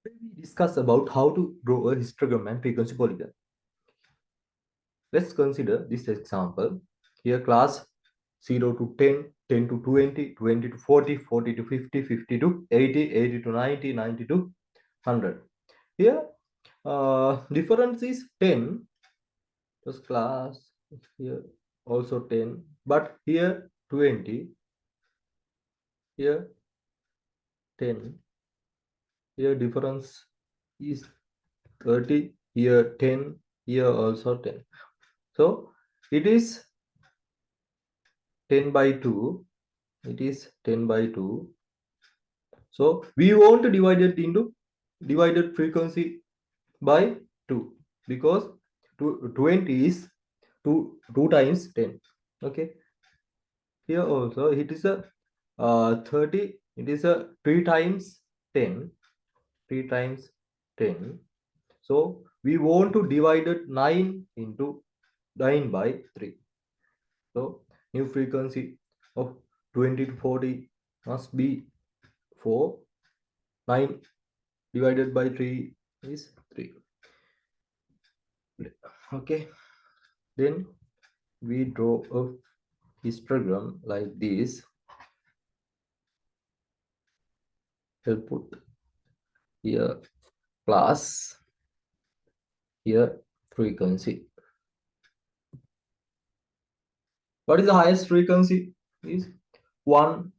We discuss about how to draw a histogram and frequency polygon. Let's consider this example. Here class 0 to 10, 10 to 20, 20 to 40, 40 to 50, 50 to 80, 80 to 90, 90 to 100. Here difference is 10. This class here also 10, but here 20, here 10. Here difference is 30, here 10, here also 10. So it is 10 by 2. It is 10 by 2. So we want to divide it into divided frequency by 2 because 20 is 2 times 10. Okay. Here also it is a 30. It is a 3 times 10. 3 times 10. So we want to divide it 9 into 9 by 3. So new frequency of 20 to 40 must be 4. 9 divided by 3 is 3. Okay. Then we draw a histogram like this. I'll put here plus here frequency. What is the highest frequency? Is 1,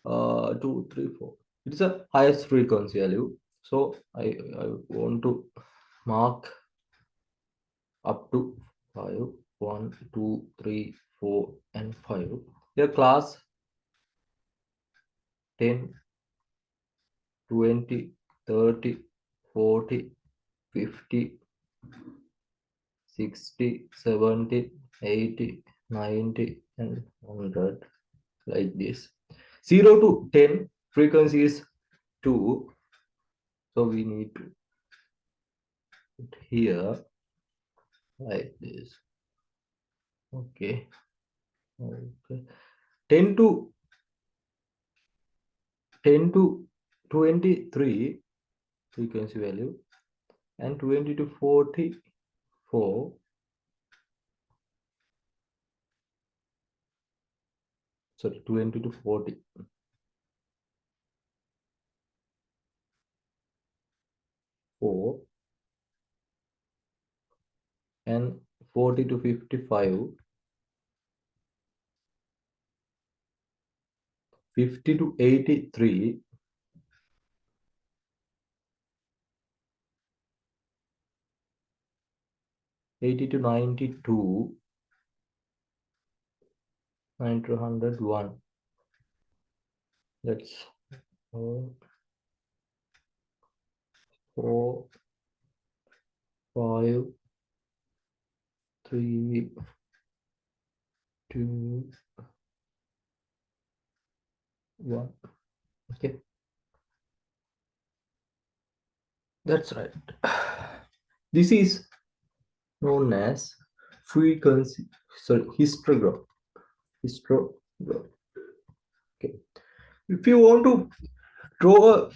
2, 3, 4. It is a highest frequency value. So I want to mark up to 5. 1, 2, 3, 4, and 5. Here class 10, 20, 30, 40, 50, 60, 70, 80, 90, and 100 like this. 0 to 10 frequency is 2. So we need to put here like this. Okay. Okay. 10 to 23 frequency value and 20 to 44. Sorry, 20 to 40. 4 and 40 to 55, 50 to 83, 80 to 92, 90 to 101. That's 4, 5, 3, 2, 1. Okay, that's right. This is known as frequency, sorry, histogram. Histogram. Okay. If you want to draw a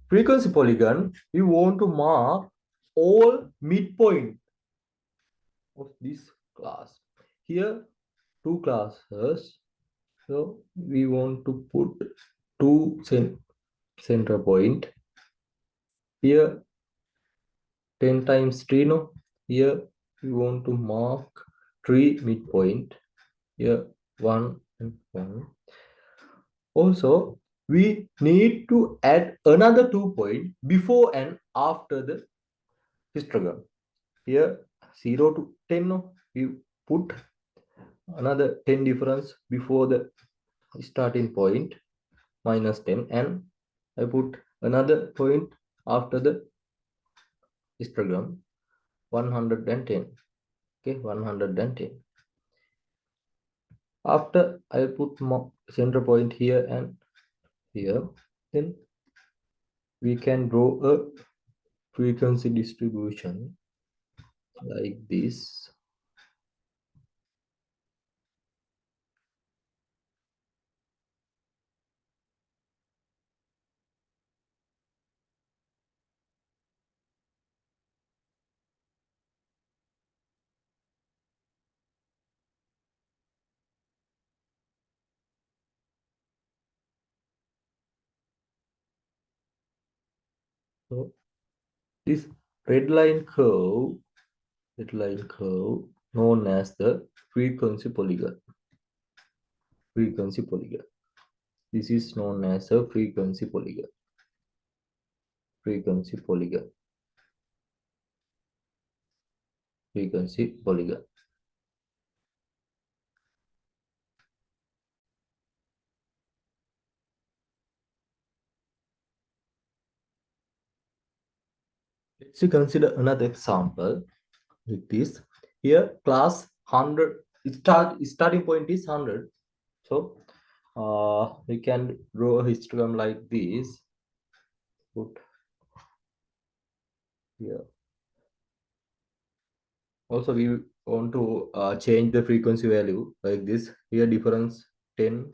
frequency polygon, you want to mark all midpoint of this class. Here, two classes. So we want to put two center point. Here 10 times 3, no? Here we want to mark 3 midpoint. Here 1 and 1. Also, we need to add another 2 point before and after the histogram. Here 0 to 10, no? We put another 10 difference before the starting point minus 10, and I put another point after the histogram 110. Okay, 110. After I put center point here and here, then we can draw a frequency distribution like this. So this red line curve known as the frequency polygon. Frequency polygon. This is known as a frequency polygon. Frequency polygon. Frequency polygon. Let's consider another example with this. Here, class 100 starting point is 100. So we can draw a histogram like this. Put here. Also, we want to change the frequency value like this. Here, difference 10.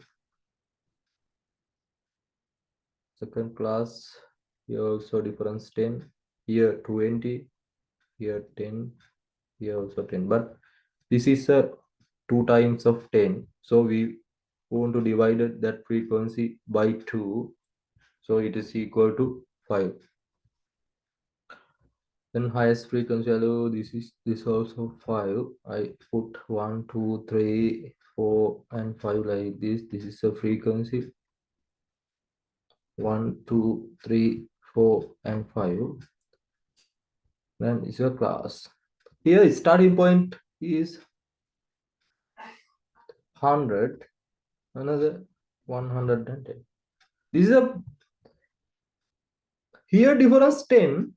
Second class. Here also difference 10. Here 20. Here 10. Here also 10. But this is a 2 times of 10. So we want to divide that frequency by 2. So it is equal to 5. Then highest frequency value, this also 5. I put 1, 2, 3, 4, and 5 like this. This is a frequency 1, 2, 3, 4, and 5. Then it's a class. Here starting point is 100, another 110. This is a here difference 10.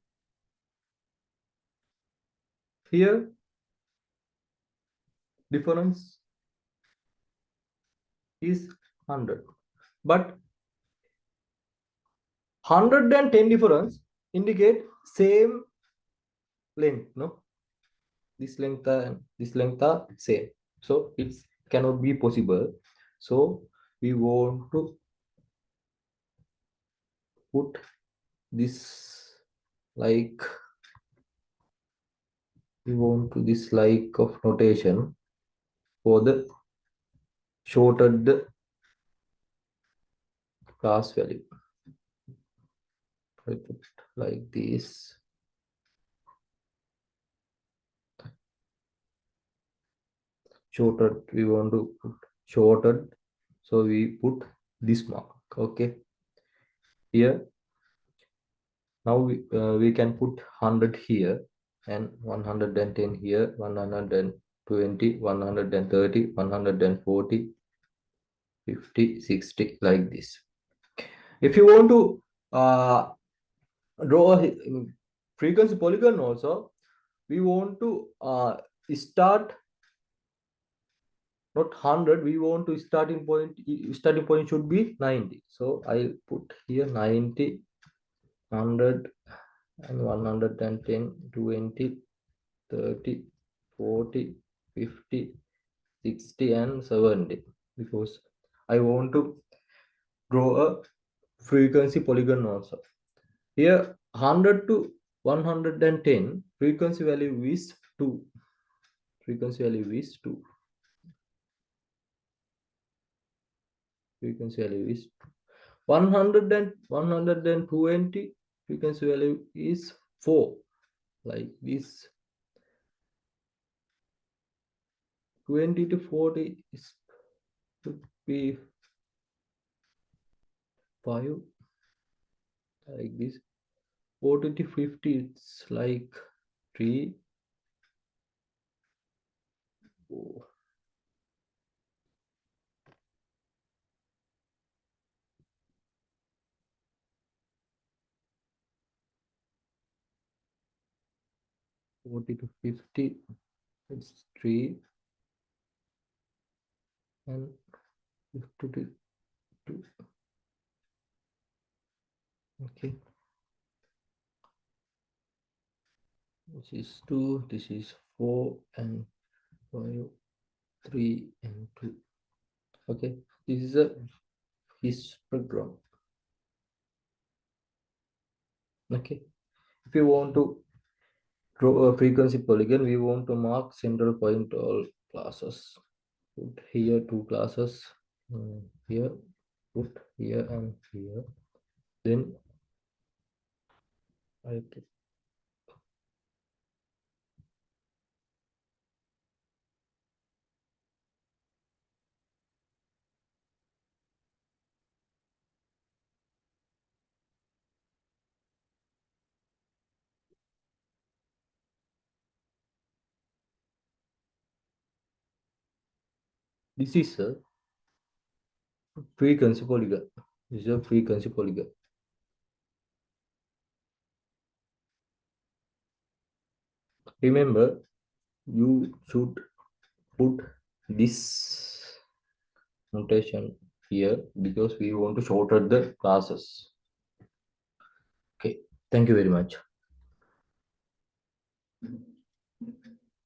Here difference is 100. But 110 difference indicate same length, no? This length and this length are same. So it cannot be possible. So we want to put this like this like of notation for the shorted class value. I put like this. Shorted, we want to put shorted, so we put this mark. Okay, here now we can put 100 here and 110 here, 120, 130, 140, 50, 60 like this. If you want to draw a frequency polygon also, we want to start not 100, we want to starting point should be 90. So I'll put here 90, 100, and 110, 20, 30, 40, 50, 60, and 70, because I want to draw a frequency polygon also. Here 100 to 110 frequency value is 2. Frequency value is 2. Frequency value is 100 and 120 frequency value is 4, like this. 20 to 40 is should be 5, like this. 40 to 50 it's like 3. 4. 40 to 50 it's 3, and 50 to 2. Okay, this is 2, this is 4, and 5, 3, and 2. Okay, this is a histogram. Okay, if you want to draw a frequency polygon, we want to mark central point all classes. Put here 2 classes, here, put here and here. Then Okay. This is a frequency polygon. This is a frequency polygon. Remember, you should put this notation here because we want to shorten the classes. Okay, thank you very much.